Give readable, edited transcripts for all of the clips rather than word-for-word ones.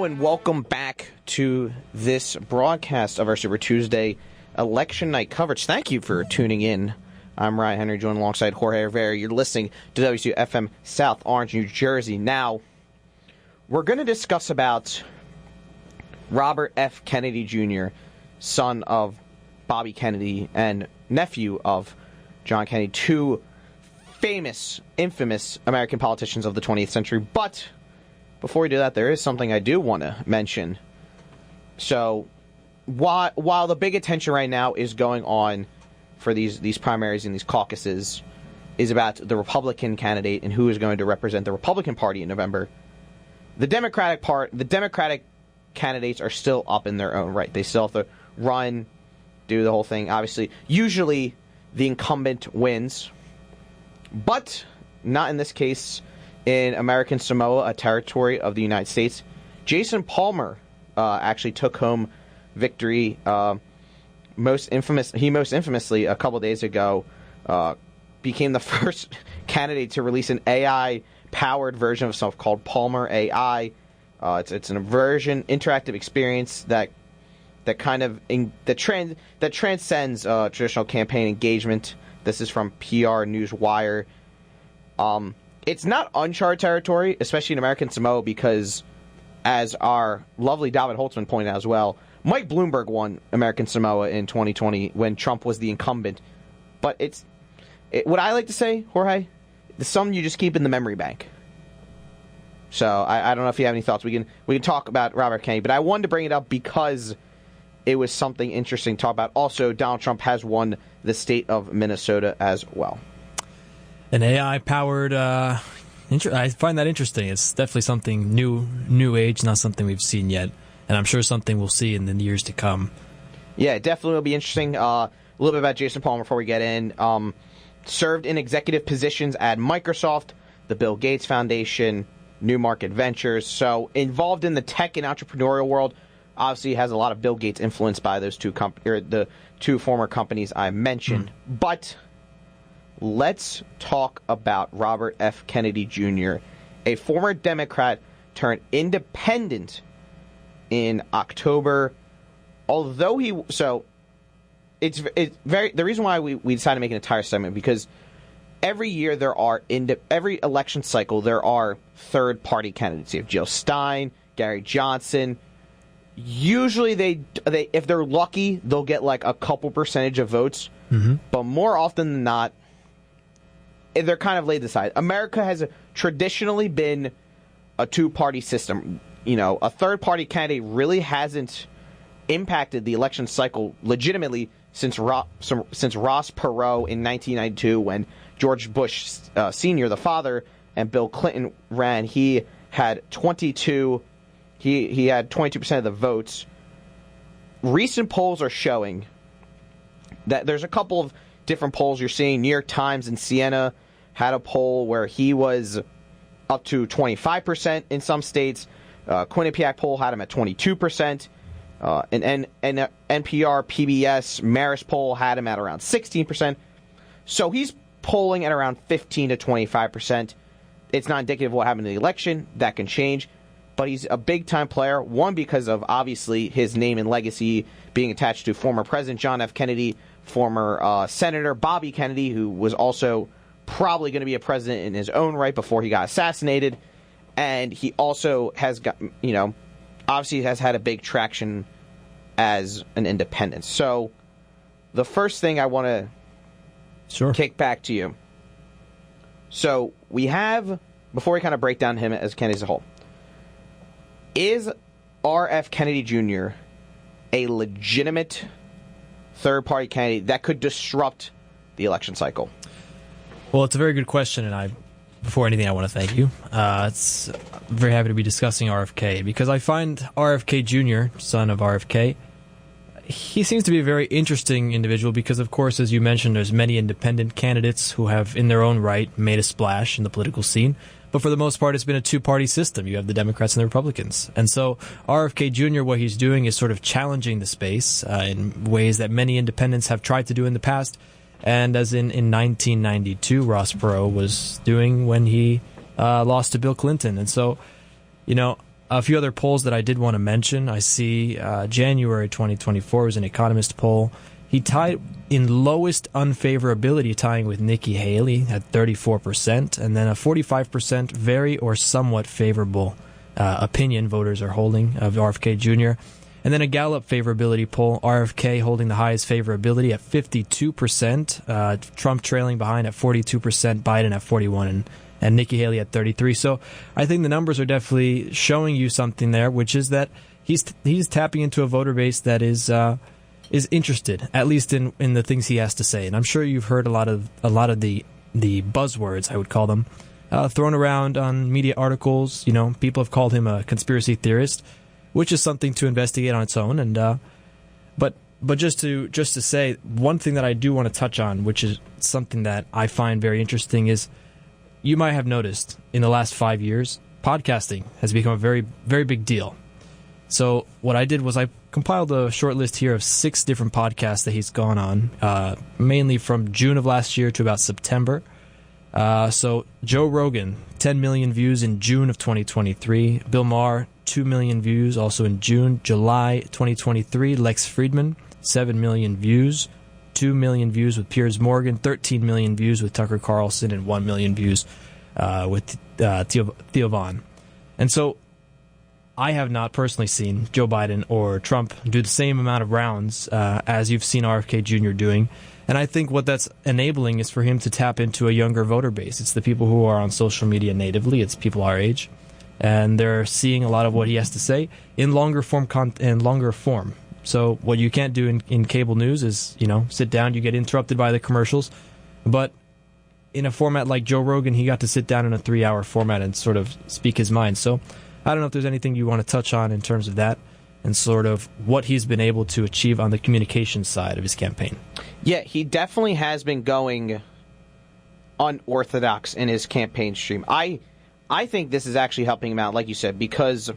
Hello and welcome back to this broadcast of our Super Tuesday election night coverage. Thank you for tuning in. I'm Ryan Henry, joined alongside Jorge Rivera. You're listening to WCU-FM South Orange, New Jersey. Now, we're going to discuss about Robert F. Kennedy Jr., son of Bobby Kennedy and nephew of John Kennedy, two famous, infamous American politicians of the 20th century. But before we do that, there is something I do want to mention. So, while the big attention right now is going on for these primaries and these caucuses is about the Republican candidate and who is going to represent the Republican Party in November, the Democratic candidates are still up in their own right. They still have to run, do the whole thing. Obviously, usually the incumbent wins, but not in this case. In American Samoa, a territory of the United States, Jason Palmer actually took home victory. Most infamously, a couple days ago, became the first candidate to release an AI-powered version of himself called Palmer AI. It's an interactive experience that transcends traditional campaign engagement. This is from PR Newswire. It's not uncharted territory, especially in American Samoa, because, as our lovely David Holtzman pointed out as well, Mike Bloomberg won American Samoa in 2020 when Trump was the incumbent. But what I like to say, Jorge, it's something you just keep in the memory bank. So I don't know if you have any thoughts. We can talk about Robert Kennedy, but I wanted to bring it up because it was something interesting to talk about. Also, Donald Trump has won the state of Minnesota as well. An AI-powered, I find that interesting. It's definitely something new age, not something we've seen yet. And I'm sure something we'll see in the years to come. Yeah, it definitely will be interesting. A little bit about Jason Palmer before we get in. Served in executive positions at Microsoft, the Bill Gates Foundation, New Market Ventures. So involved in the tech and entrepreneurial world. Obviously has a lot of Bill Gates influence by those the two former companies I mentioned. But let's talk about Robert F. Kennedy Jr., a former Democrat turned independent in October. Although the reason why we decided to make an entire segment, because every year every election cycle there are third party candidates. You have Jill Stein, Gary Johnson. Usually they if they're lucky they'll get like a couple percentage of votes, but more often than not they're kind of laid aside. America has traditionally been a two-party system. You know, a third-party candidate really hasn't impacted the election cycle legitimately since Ross Perot in 1992, when George Bush Sr., the father, and Bill Clinton ran. He had 22. He had 22% of the votes. Recent polls are showing that there's a couple of different polls you're seeing. New York Times and Siena had a poll where he was up to 25% in some states. Quinnipiac poll had him at 22%. And NPR, PBS, Marist poll had him at around 16%. So he's polling at around 15 to 25%. It's not indicative of what happened in the election. That can change. But he's a big-time player, one, because of, obviously, his name and legacy being attached to former President John F. Kennedy, former Senator Bobby Kennedy, who was also probably going to be a president in his own right before he got assassinated. And he also has got, obviously has had a big traction as an independent. So the first thing I want to kick back to you. So we have, before we kind of break down him as Kennedy as a whole, is R.F. Kennedy Jr. a legitimate third-party candidate that could disrupt the election cycle? Well, it's a very good question, and before anything, I want to thank you. I'm very happy to be discussing RFK, because I find RFK Jr., son of RFK, he seems to be a very interesting individual because, of course, as you mentioned, there's many independent candidates who have, in their own right, made a splash in the political scene. But for the most part, it's been a two-party system. You have the Democrats and the Republicans. And so RFK Jr., what he's doing is sort of challenging the space in ways that many independents have tried to do in the past. And as in 1992, Ross Perot was doing when he lost to Bill Clinton. And so, A few other polls that I did want to mention. I see January 2024 was an Economist poll. He tied in lowest unfavorability, tying with Nikki Haley at 34%, and then a 45% very or somewhat favorable opinion voters are holding of RFK Jr. And then a Gallup favorability poll, RFK holding the highest favorability at 52%, Trump trailing behind at 42%, Biden at 41%, and Nikki Haley at 33%. So I think the numbers are definitely showing you something there, which is that he's tapping into a voter base that is interested, at least in the things he has to say. And I'm sure you've heard a lot of the buzzwords, I would call them, thrown around on media articles. You know, people have called him a conspiracy theorist, which is something to investigate on its own. And but just to say one thing that I do want to touch on, which is something that I find very interesting, is you might have noticed in the last 5 years, podcasting has become a very, very big deal. So what I did was I compiled a short list here of 6 different podcasts that he's gone on, mainly from June of last year to about September. So Joe Rogan, 10 million views in June of 2023. Bill Maher, 2 million views also in June. July 2023, Lex Friedman, 7 million views. 2 million views with Piers Morgan, 13 million views with Tucker Carlson, and 1 million views with Theo Von. And so I have not personally seen Joe Biden or Trump do the same amount of rounds as you've seen RFK Jr. doing. And I think what that's enabling is for him to tap into a younger voter base. It's the people who are on social media natively. It's people our age. And they're seeing a lot of what he has to say in longer form. So what you can't do in cable news is, sit down, you get interrupted by the commercials. But in a format like Joe Rogan, he got to sit down in a 3-hour format and sort of speak his mind. So I don't know if there's anything you want to touch on in terms of that and sort of what he's been able to achieve on the communication side of his campaign. Yeah, he definitely has been going unorthodox in his campaign stream. I think this is actually helping him out, like you said, because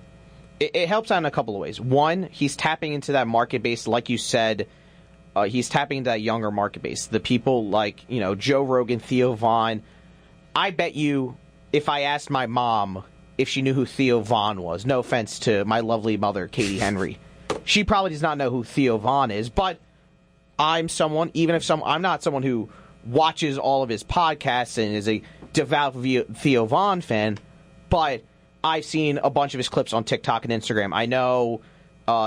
it helps out in a couple of ways. One, he's tapping into that market base, like you said. He's tapping into that younger market base. The people like, Joe Rogan, Theo Von. I bet you, if I asked my mom if she knew who Theo Von was, no offense to my lovely mother, Katie Henry, she probably does not know who Theo Von is. But I'm someone, I'm not someone who watches all of his podcasts and is a devout Theo Von fan, but I've seen a bunch of his clips on TikTok and Instagram. I know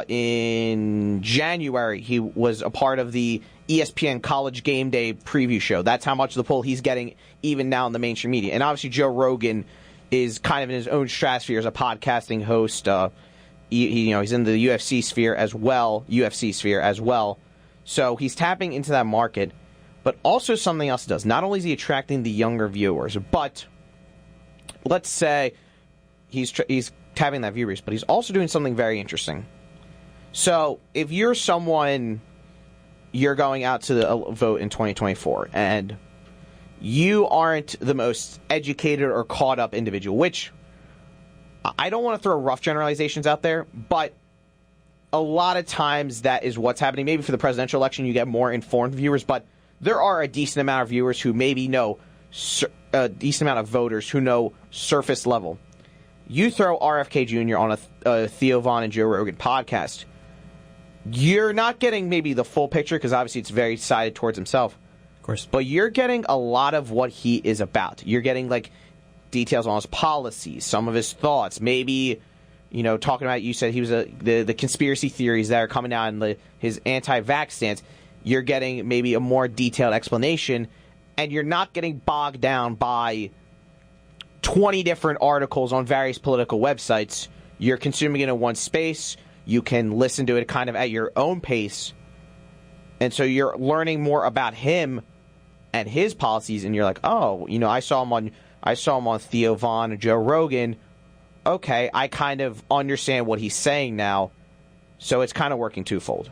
in January he was a part of the ESPN College Game Day preview show. That's how much of the pull he's getting even now in the mainstream media. And obviously Joe Rogan is kind of in his own stratosphere as a podcasting host. He's in the UFC sphere as well. So he's tapping into that market. But also something else he does. Not only is he attracting the younger viewers, but let's say he's tapping that viewer base, but he's also doing something very interesting. So if you're someone, you're going out to the vote in 2024, and you aren't the most educated or caught up individual, which I don't want to throw rough generalizations out there, but a lot of times that is what's happening. Maybe for the presidential election, you get more informed viewers, but there are a decent amount of viewers who maybe know a decent amount of voters who know surface level. You throw RFK Jr. on a Theo Von and Joe Rogan podcast, you're not getting maybe the full picture because obviously it's very sided towards himself. Of course. But you're getting a lot of what he is about. You're getting like details on his policies, some of his thoughts, maybe, talking about, you said he was the conspiracy theories that are coming out and his anti-vax stance. You're getting maybe a more detailed explanation, and you're not getting bogged down by 20 different articles on various political websites. You're consuming it in one space. You can listen to it kind of at your own pace. And so you're learning more about him and his policies, and you're like, oh, I saw him on Theo Von and Joe Rogan. Okay, I kind of understand what he's saying now. So it's kind of working twofold.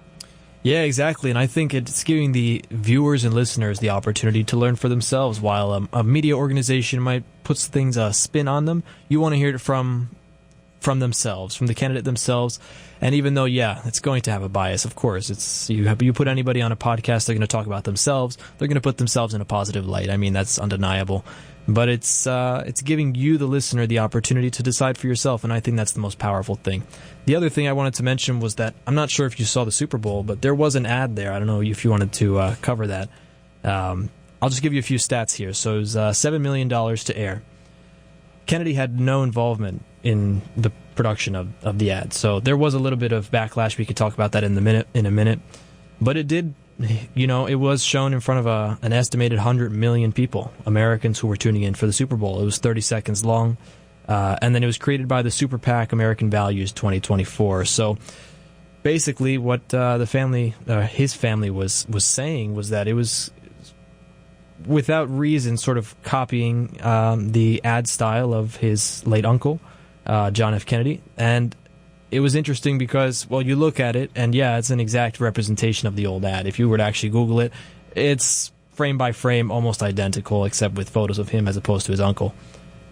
Yeah, exactly. And I think it's giving the viewers and listeners the opportunity to learn for themselves. While a media organization might put things a spin on them, you want to hear it from themselves, from the candidate themselves. And even though, it's going to have a bias, of course. It's you put anybody on a podcast, they're going to talk about themselves. They're going to put themselves in a positive light. I mean, that's undeniable. but it's giving you, the listener, the opportunity to decide for yourself, and I think that's the most powerful thing. The other thing I wanted to mention was that I'm not sure if you saw the Super Bowl, but there was an ad there. I don't know if you wanted to cover that. I'll just give you a few stats here. So it was $7 million to air. Kennedy had no involvement in the production of the ad, so there was a little bit of backlash. We could talk about that in a minute, but it did. It was shown in front of an estimated 100 million people, Americans who were tuning in for the Super Bowl. It was 30 seconds long, and then it was created by the Super PAC American Values 2024. So basically what his family was saying was that it was, without reason, sort of copying the ad style of his late uncle, John F. Kennedy. And it was interesting because, well, you look at it, and yeah, it's an exact representation of the old ad. If you were to actually Google it, it's frame by frame, almost identical, except with photos of him as opposed to his uncle.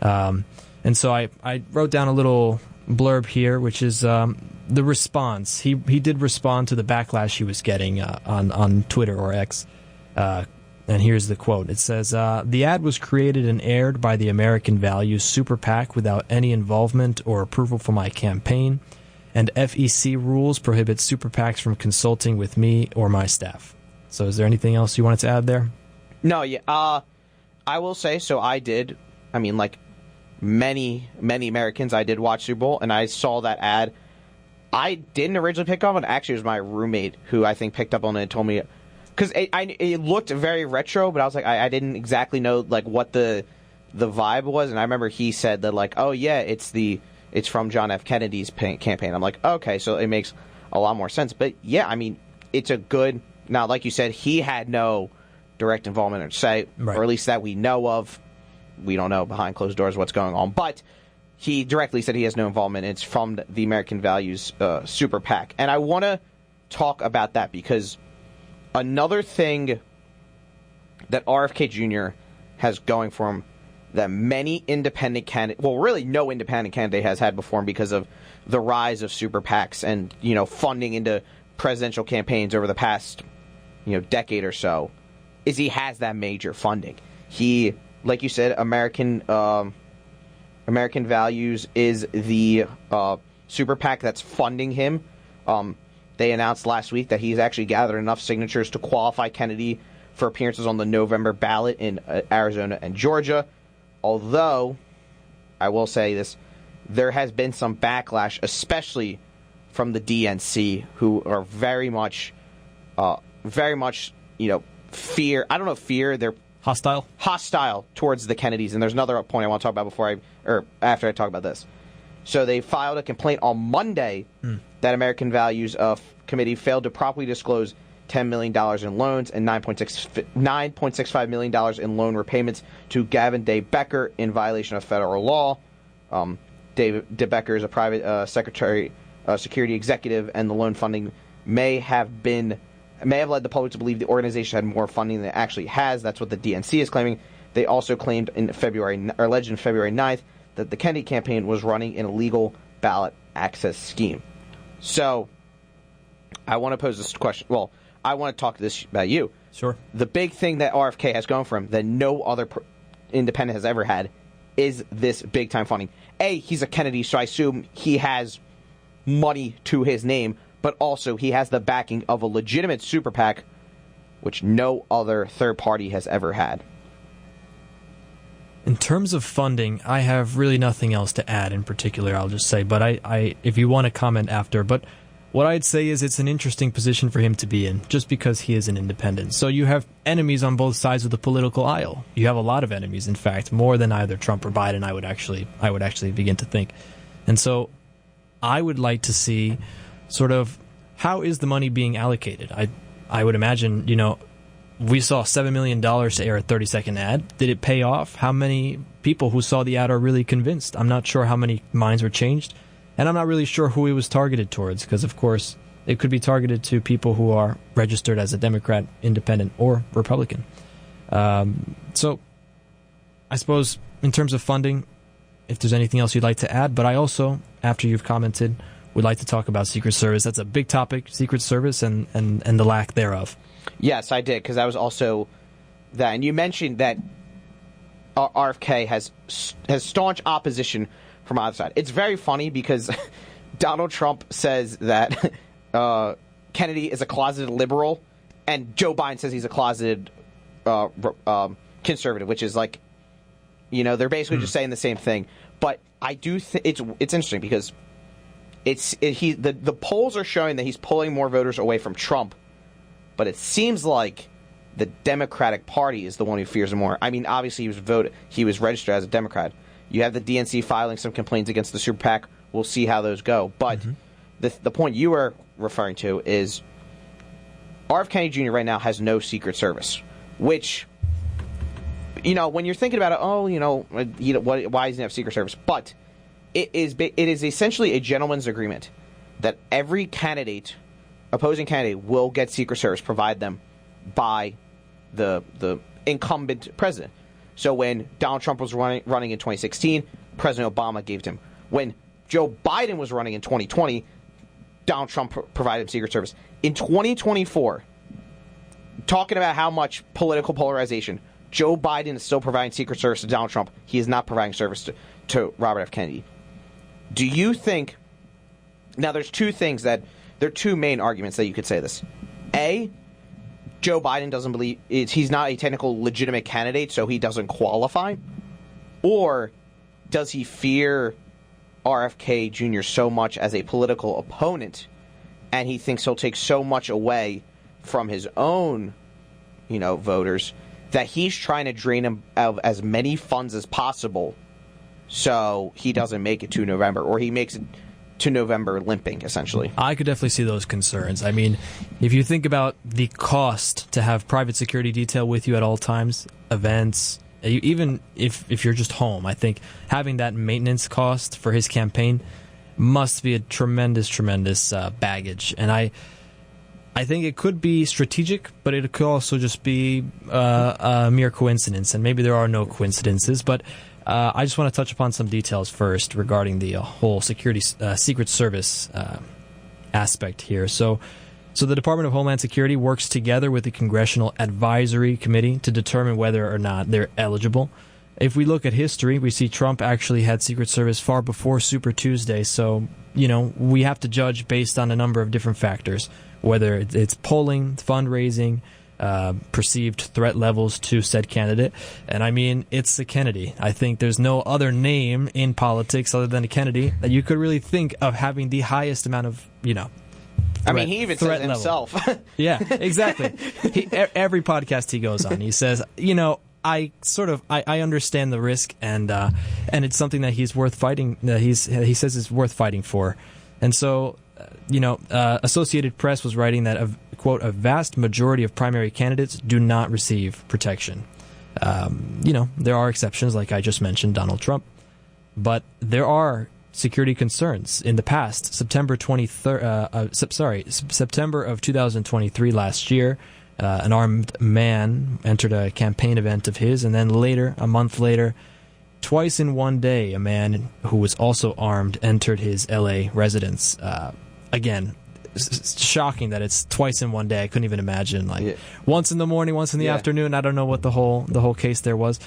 And so I wrote down a little blurb here, which is the response. He did respond to the backlash he was getting on Twitter or X. And here's the quote. It says, the ad was created and aired by the American Values Super PAC without any involvement or approval from my campaign, and FEC rules prohibit Super PACs from consulting with me or my staff. So is there anything else you wanted to add there? No, yeah. I will say, so I did, like many Americans, I did watch Super Bowl, and I saw that ad. I didn't originally pick up on it. Actually, it was my roommate who I think picked up on it and told me, because it looked very retro, but I was like, I didn't exactly know what the vibe was, and I remember he said that oh yeah, it's from John F. Kennedy's campaign. I'm like, okay, so it makes a lot more sense. But yeah, it's a good. Now, like you said, he had no direct involvement or say, right, or at least that we know of. We don't know behind closed doors what's going on, but he directly said he has no involvement. It's from the American Values Super PAC, and I want to talk about that because another thing that RFK Jr. has going for him that many independent candidates, well, really no independent candidate has had before him because of the rise of super PACs and, funding into presidential campaigns over the past, decade or so, is he has that major funding. He, like you said, American Values is the super PAC that's funding him. They announced last week that he's actually gathered enough signatures to qualify Kennedy for appearances on the November ballot in Arizona and Georgia. Although, I will say this, there has been some backlash, especially from the DNC, who are very much, fear. I don't know, fear. They're hostile towards the Kennedys. And there's another point I want to talk about after I talk about this. So they filed a complaint on Monday that American Values Committee failed to properly disclose $10 million in loans and $9.65 million in loan repayments to Gavin Day Becker in violation of federal law. Day Becker is a private security executive, and the loan funding may have led the public to believe the organization had more funding than it actually has. That's what the DNC is claiming. They also claimed alleged in February 9th that the Kennedy campaign was running an illegal ballot access scheme. So, I want to pose this question. Well, I want to talk this about you. Sure. The big thing that RFK has going for him that no other independent has ever had is this big-time funding. He's a Kennedy, so I assume he has money to his name, but also he has the backing of a legitimate super PAC, which no other third party has ever had. In terms of funding, I have really nothing else to add in particular, I'll just say. But I if you want to comment after, but what I'd say is it's an interesting position for him to be in, just because he is an independent. So you have enemies on both sides of the political aisle. You have a lot of enemies, in fact, more than either Trump or Biden, I would actually begin to think. And so I would like to see sort of how is the money being allocated. I would imagine, we saw $7 million to air a 30-second ad. Did it pay off? How many people who saw the ad are really convinced? I'm not sure how many minds were changed. And I'm not really sure who it was targeted towards, because, of course, it could be targeted to people who are registered as a Democrat, Independent, or Republican. So I suppose in terms of funding, if there's anything else you'd like to add, but I also, after you've commented, would like to talk about Secret Service. That's a big topic, Secret Service and the lack thereof. Yes, I did, because that was also that. And you mentioned that RFK has staunch opposition from either side. It's very funny because Donald Trump says that Kennedy is a closeted liberal, and Joe Biden says he's a closeted conservative, which is like, they're basically just saying the same thing. But I do think it's interesting because the polls are showing that he's pulling more voters away from Trump, but it seems like the Democratic Party is the one who fears him more. I mean, obviously he was registered as a Democrat. You have the DNC filing some complaints against the super PAC. We'll see how those go. But the point you were referring to is RF Kennedy Jr. right now has no Secret Service, which, when you're thinking about it, why doesn't he have Secret Service? But it is essentially a gentleman's agreement that every opposing candidate will get Secret Service, provide them by the incumbent president. So when Donald Trump was running in 2016, President Obama gave it to him. When Joe Biden was running in 2020, Donald Trump provided him Secret Service. In 2024, talking about how much political polarization, Joe Biden is still providing Secret Service to Donald Trump. He is not providing service to Robert F. Kennedy. Do you think... Now, there are two main arguments that you could say this. A, Joe Biden doesn't believe he's not a technical legitimate candidate, so he doesn't qualify? Or does he fear RFK Jr. so much as a political opponent, and he thinks he'll take so much away from his own, voters, that he's trying to drain him of as many funds as possible so he doesn't make it to November, or he makes it to November limping, essentially? I could definitely see those concerns. I mean, if you think about the cost to have private security detail with you at all times, events, even if you're just home, I think having that maintenance cost for his campaign must be a tremendous baggage. And I think it could be strategic, but it could also just be a mere coincidence. And maybe there are no coincidences, but I just want to touch upon some details first regarding the whole Secret Service aspect here. So the Department of Homeland Security works together with the Congressional Advisory Committee to determine whether or not they're eligible. If we look at history, we see Trump actually had Secret Service far before Super Tuesday. So, we have to judge based on a number of different factors, whether it's polling, fundraising, perceived threat levels to said candidate. And I mean, it's a Kennedy. I think there's no other name in politics other than a Kennedy that you could really think of having the highest amount of, he even says it himself. Yeah, exactly. Every podcast he goes on, he says, I understand the risk, and it's something that he's worth fighting. He says is worth fighting for. And so, Associated Press was writing that quote, a vast majority of primary candidates do not receive protection. There are exceptions, like I just mentioned, Donald Trump, but there are security concerns. In the past, September of 2023 last year, an armed man entered a campaign event of his, and then later, a month later, twice in one day, a man who was also armed entered his LA residence. Again, it's shocking that it's twice in one day. I couldn't even imagine. Once in the morning, once in the afternoon. I don't know what the whole case there was,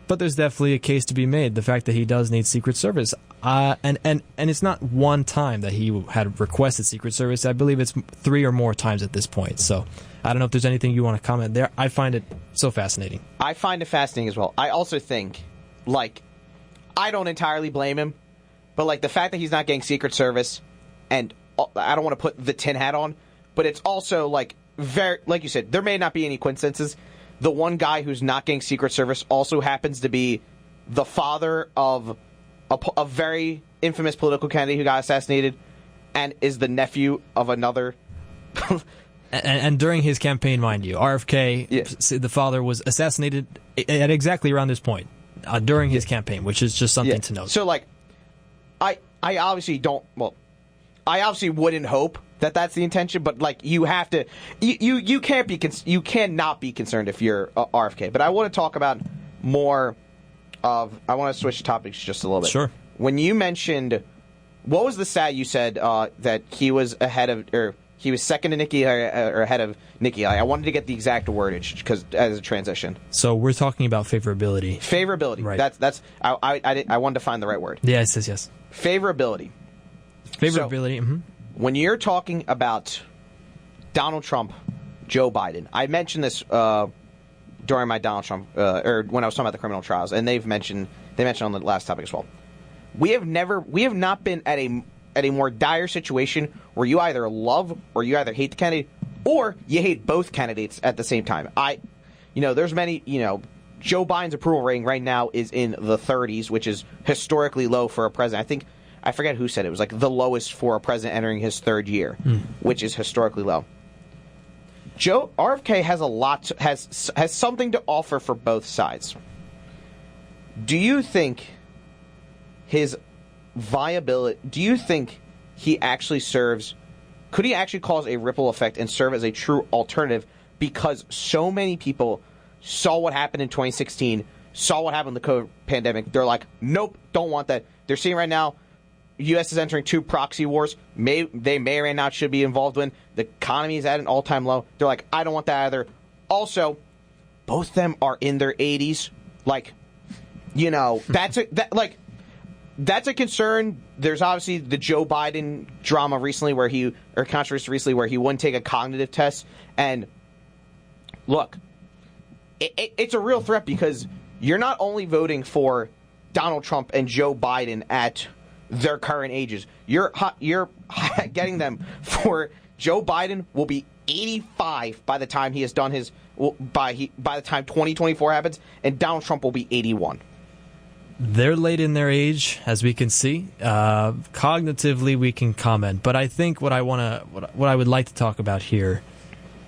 but there's definitely a case to be made. The fact that he does need Secret Service, and it's not one time that he had requested Secret Service. I believe it's 3 or more times at this point. So I don't know if there's anything you want to comment there. I find it so fascinating. I find it fascinating as well. I also think, I don't entirely blame him, but the fact that he's not getting Secret Service, and I don't want to put the tin hat on, but it's also very, like you said, there may not be any coincidences. The one guy who's not getting Secret Service also happens to be the father of a very infamous political candidate who got assassinated, and is the nephew of another. and during his campaign, mind you, RFK, the father was assassinated at exactly around this point during his campaign, which is just something to note. So, I obviously don't. Well, I obviously wouldn't hope that that's the intention, but you have to, you cannot be concerned if you're RFK. But I want to talk about more of. I want to switch topics just a little bit. Sure. When you mentioned, what was the stat you said that he was ahead of, or He was second to Nikki Haley, or ahead of Nikki Haley. I wanted to get the exact wordage because as a transition. So we're talking about favorability. Favorability. Right. That's. I wanted to find the right word. Yes, yes, yes. Favorability. Favorability. So, when you're talking about Donald Trump, Joe Biden, I mentioned this during my Donald Trump, or when I was talking about the criminal trials, and they mentioned on the last topic as well. We have not been at a more dire situation where you either love or you either hate the candidate or you hate both candidates at the same time. There's many, Joe Biden's approval rating right now is in the 30s, which is historically low for a president. I forget who said it was like the lowest for a president entering his third year, which is historically low. RFK has something to offer for both sides. Do you think his viability? Do you think he actually serves? Could he actually cause a ripple effect and serve as a true alternative? Because so many people saw what happened in 2016, saw what happened in the COVID pandemic. They're like, nope, don't want that. They're seeing right now, U.S. is entering 2 proxy wars. They may or may not should be involved in. The economy is at an all-time low. They're like, I don't want that either. Also, both of them are in their 80s. Like, that's a concern. There's obviously the Joe Biden drama recently controversy recently where he wouldn't take a cognitive test. And look, it's a real threat because you're not only voting for Donald Trump and Joe Biden at their current ages. You're getting them for Joe Biden will be 85 by the time he has done his by the time 2024 happens, and Donald Trump will be 81. They're late in their age, as we can see. Cognitively, we can comment, but I think what I would like to talk about here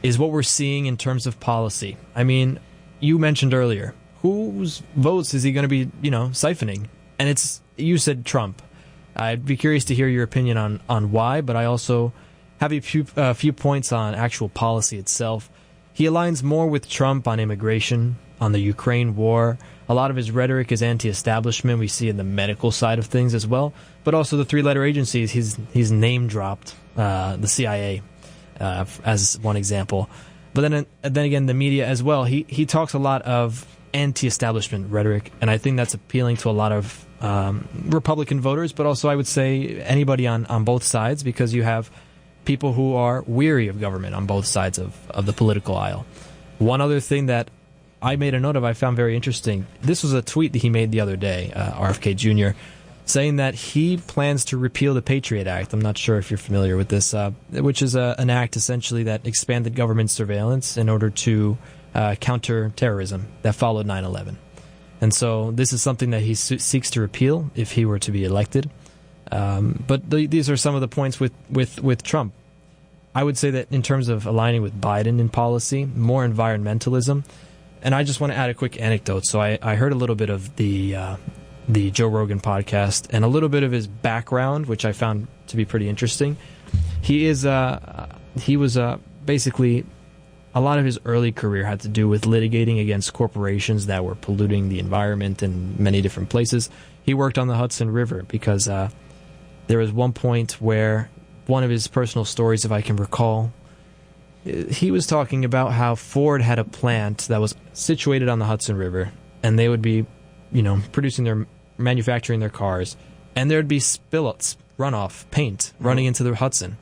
is what we're seeing in terms of policy. I mean, you mentioned earlier, whose votes is he going to be, siphoning? And you said Trump. I'd be curious to hear your opinion on why, but I also have a few points on actual policy itself. He aligns more with Trump on immigration, on the Ukraine war. A lot of his rhetoric is anti-establishment. We see in the medical side of things as well, but also the 3-letter agencies. He's name-dropped the CIA as one example. But then again, the media as well. He talks a lot of anti-establishment rhetoric, and I think that's appealing to a lot of Republican voters, but also I would say anybody on both sides, because you have people who are weary of government on both sides of the political aisle. One other thing that I made a note of I found very interesting. This was a tweet that he made the other day, RFK Jr., saying that he plans to repeal the Patriot Act. I'm not sure if you're familiar with this, which is an act essentially that expanded government surveillance in order to counter terrorism that followed 9/11. And so this is something that he seeks to repeal if he were to be elected. But these are some of the points with Trump. I would say that in terms of aligning with Biden in policy, more environmentalism. And I just want to add a quick anecdote. So I heard a little bit of the Joe Rogan podcast and a little bit of his background, which I found to be pretty interesting. He was basically, a lot of his early career had to do with litigating against corporations that were polluting the environment in many different places. He worked on the Hudson River because there was one point where one of his personal stories, if I can recall, he was talking about how Ford had a plant that was situated on the Hudson River, and they would be, manufacturing their cars, and there would be runoff, paint running into the Hudson.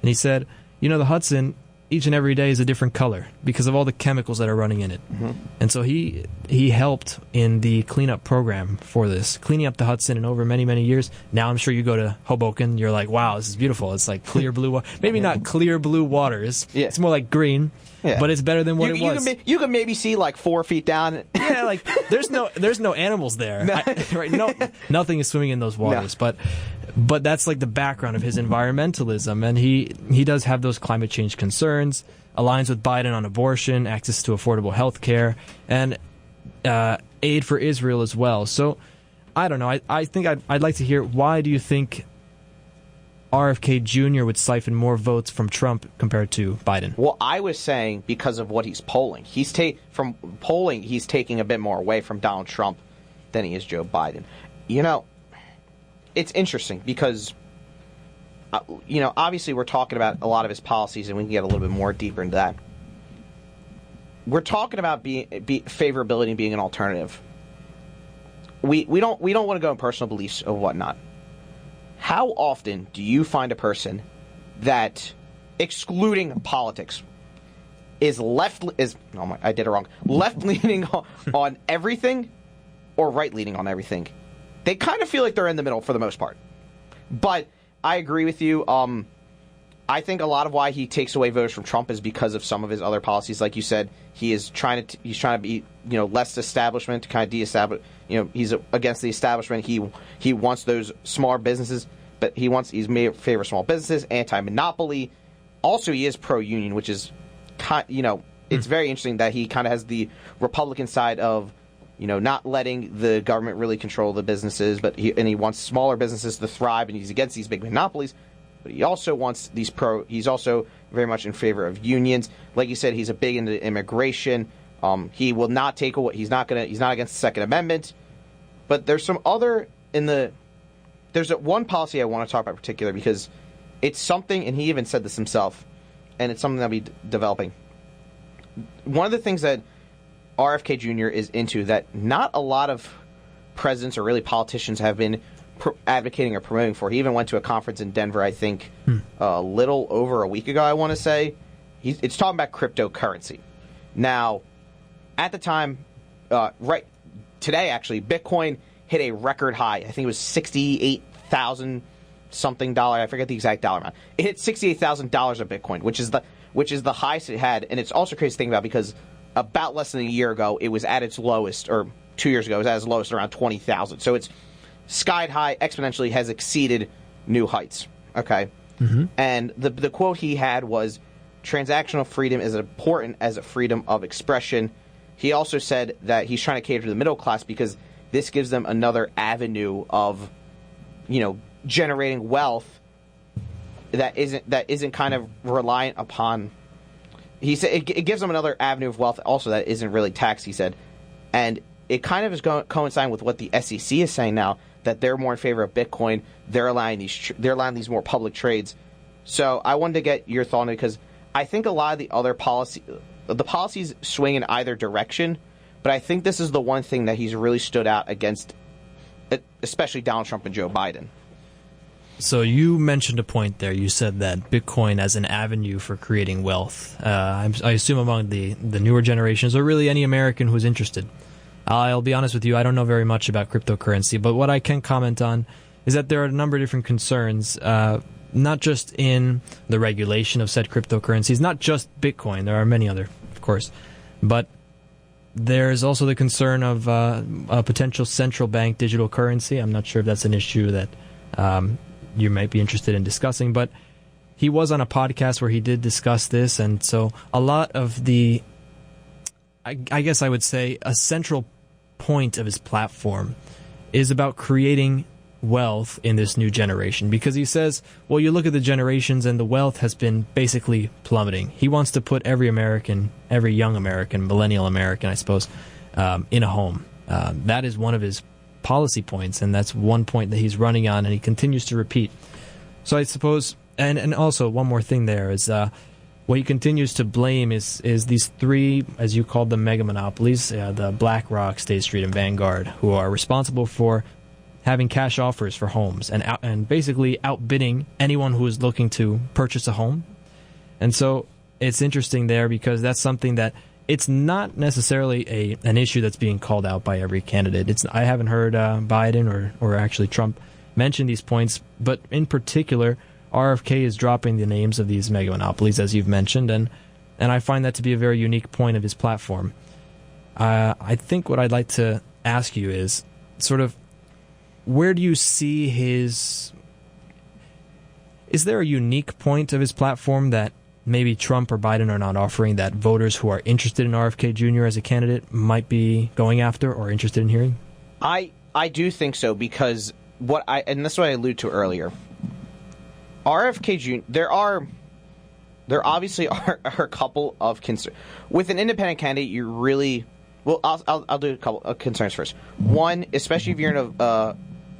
And he said, the Hudson, each and every day is a different color because of all the chemicals that are running in it. Mm-hmm. And so he helped in the cleanup program for this, cleaning up the Hudson, and over many, many years. Now I'm sure you go to Hoboken, you're like, wow, this is beautiful. It's like clear blue water. Maybe not clear blue waters. Yeah. It's more like green, but it's better than what it was. You can maybe see like 4 feet down. Yeah, like there's no animals there. Nothing is swimming in those waters. No. But that's like the background of his environmentalism, and he does have those climate change concerns, aligns with Biden on abortion, access to affordable health care, and aid for Israel as well. So, I don't know. I think I'd like to hear, why do you think RFK Jr. would siphon more votes from Trump compared to Biden? Well, I was saying because of what he's polling. He's taking a bit more away from Donald Trump than he is Joe Biden. It's interesting because obviously we're talking about a lot of his policies, and we can get a little bit more deeper into that. We're talking about favorability and being an alternative. We don't want to go in personal beliefs or whatnot. How often do you find a person that, excluding politics, is left leaning on everything, or right leaning on everything? They kind of feel like they're in the middle for the most part. But I agree with you. I think a lot of why he takes away voters from Trump is because of some of his other policies. Like you said, he's trying to be less establishment, to kind of de-establish. He's against the establishment. He wants those smaller businesses, but he's made favor small businesses, anti-monopoly. Also, he is pro-union, which is it's very interesting that he kind of has the Republican side of not letting the government really control the businesses, but he wants smaller businesses to thrive, and he's against these big monopolies. But he also wants he's also very much in favor of unions. Like you said, he's a big into immigration. He will not take away. He's not against the Second Amendment. But there's some other there's one policy I want to talk about in particular, because it's something, and he even said this himself, and it's something that we're developing. One of the things that RFK Jr. is into that not a lot of presidents or really politicians have been advocating or promoting for. He even went to a conference in Denver, I think, a little over a week ago, I want to say. It's talking about cryptocurrency. Now, at the time, right today, actually, Bitcoin hit a record high. I think it was $68,000 something dollar. I forget the exact dollar amount. It hit $68,000 of Bitcoin, which is the highest it had. And it's also crazy to think about, because about less than a year ago, it was at its lowest, or 2 years ago, it was at its lowest around 20,000. So it's skied high, exponentially has exceeded new heights. Okay? Mm-hmm. And the quote he had was, transactional freedom is as important as a freedom of expression. He also said that he's trying to cater to the middle class because this gives them another avenue of, generating wealth that isn't kind of reliant upon. He said it gives them another avenue of wealth also that isn't really taxed, he said. And it kind of is coinciding with what the SEC is saying now, that they're more in favor of Bitcoin. They're allowing these more public trades. So I wanted to get your thought on it, because I think a lot of the other policies swing in either direction, but I think this is the one thing that he's really stood out against, especially Donald Trump and Joe Biden. So you mentioned a point there. You said that Bitcoin as an avenue for creating wealth. I assume among the newer generations, or really any American who's interested. I'll be honest with you, I don't know very much about cryptocurrency, but what I can comment on is that there are a number of different concerns, not just in the regulation of said cryptocurrencies, not just Bitcoin. There are many other, of course, but there's also the concern of a potential central bank digital currency. I'm not sure if that's an issue that you might be interested in discussing, but he was on a podcast where he did discuss this, and so a lot of I guess I would say a central point of his platform is about creating wealth in this new generation, because he says, well, you look at the generations and the wealth has been basically plummeting. He wants to put every American, every young American, millennial American, I suppose, in a home. That is one of his policy points, and that's one point that he's running on, and he continues to repeat. So I suppose, and also one more thing there is what he continues to blame is these three, as you called them, mega monopolies, the BlackRock, State Street, and Vanguard, who are responsible for having cash offers for homes and basically outbidding anyone who is looking to purchase a home. And so it's interesting there, because that's something that it's not necessarily an issue that's being called out by every candidate. I haven't heard Biden or actually Trump mention these points, but in particular, RFK is dropping the names of these mega monopolies, as you've mentioned, and I find that to be a very unique point of his platform. I think what I'd like to ask you is sort of, where do you see is there a unique point of his platform that maybe Trump or Biden are not offering, that voters who are interested in RFK Jr. as a candidate might be going after or interested in hearing? I do think so, because and this is what I alluded to earlier. RFK Jr. There obviously are a couple of concerns with an independent candidate. You really I'll do a couple of concerns first. One, especially if you're in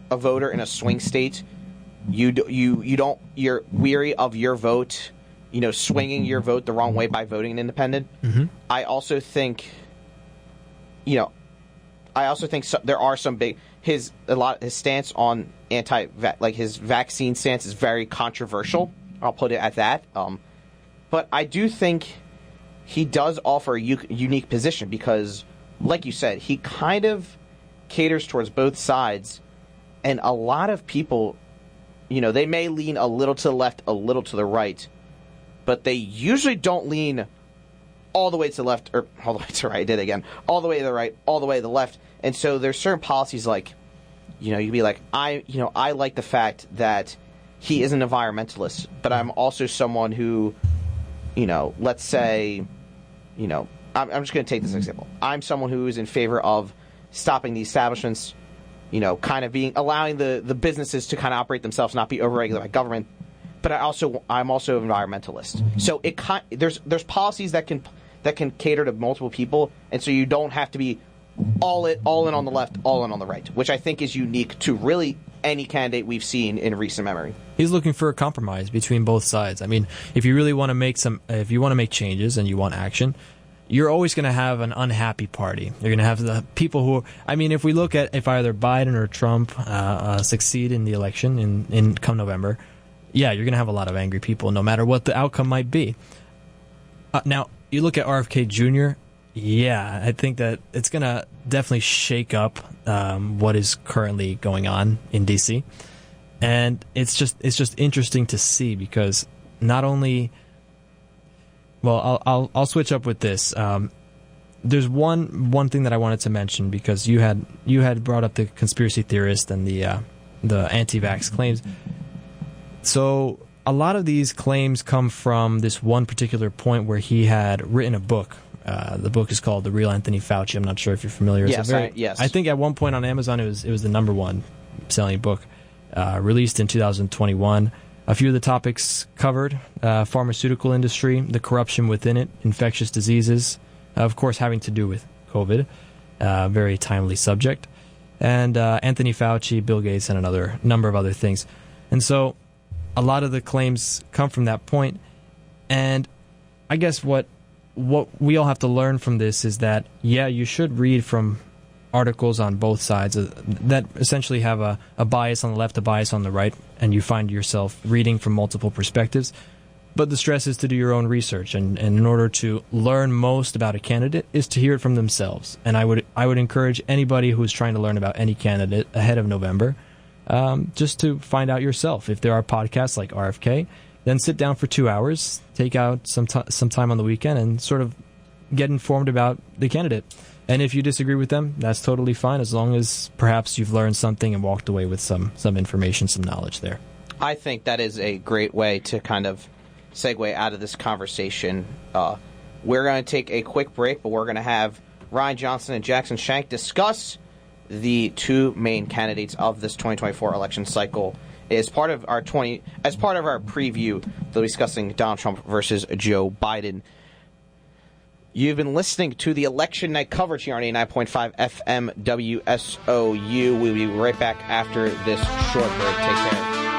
a voter in a swing state, you're weary of your vote, swinging your vote the wrong way by voting an independent. Mm-hmm. I also think, there are some big his stance on his vaccine stance is very controversial. I'll put it at that. But I do think he does offer a unique position because, like you said, he kind of caters towards both sides, and a lot of people, they may lean a little to the left, a little to the right, but they usually don't lean all the way to the left, or all the way to the right, I did it again, all the way to the right, all the way to the left. And so there's certain policies like, you'd be like, I like the fact that he is an environmentalist, but I'm also someone who, let's say, I'm just going to take this example. I'm someone who is in favor of stopping the establishments, kind of allowing the businesses to kind of operate themselves, not be overregulated by government. But I'm also an environmentalist. So there's policies that can cater to multiple people, and so you don't have to be all in on the left, all in on the right, which I think is unique to really any candidate we've seen in recent memory. He's looking for a compromise between both sides. I mean, if you really want to make changes and you want action, you're always going to have an unhappy party. You're going to have the people who, if we look at if either Biden or Trump succeed in the election in come November, yeah, you're going to have a lot of angry people no matter what the outcome might be. Now, you look at RFK Jr., yeah, I think that it's going to definitely shake up what is currently going on in D.C. And it's just interesting to see because not only... Well, I'll switch up with this. There's one thing that I wanted to mention because you had brought up the conspiracy theorist and the anti-vax claims. So a lot of these claims come from this one particular point where he had written a book. The book is called The Real Anthony Fauci. I'm not sure if you're familiar. Yes, yes. I think at one point on Amazon it was the number one selling book, released in 2021. A few of the topics covered: pharmaceutical industry, the corruption within it, infectious diseases, of course having to do with COVID, very timely subject, and Anthony Fauci, Bill Gates, and another number of other things. And so a lot of the claims come from that point. And I guess what we all have to learn from this is that, yeah, you should read from articles on both sides that essentially have a bias on the left, a bias on the right, and you find yourself reading from multiple perspectives. But the stress is to do your own research, and in order to learn most about a candidate is to hear it from themselves. And I would encourage anybody who is trying to learn about any candidate ahead of November, just to find out yourself. If there are podcasts like RFK, then sit down for 2 hours, take out some time on the weekend, and sort of get informed about the candidate. And if you disagree with them, that's totally fine, as long as perhaps you've learned something and walked away with some information, some knowledge there. I think that is a great way to kind of segue out of this conversation. We're going to take a quick break, but we're going to have Ryan Johnson and Jackson Shank discuss the two main candidates of this 2024 election cycle. As part of our preview, they'll be discussing Donald Trump versus Joe Biden. You've been listening to the election night coverage here on 89.5 FM WSOU. We'll be right back after this short break. Take care.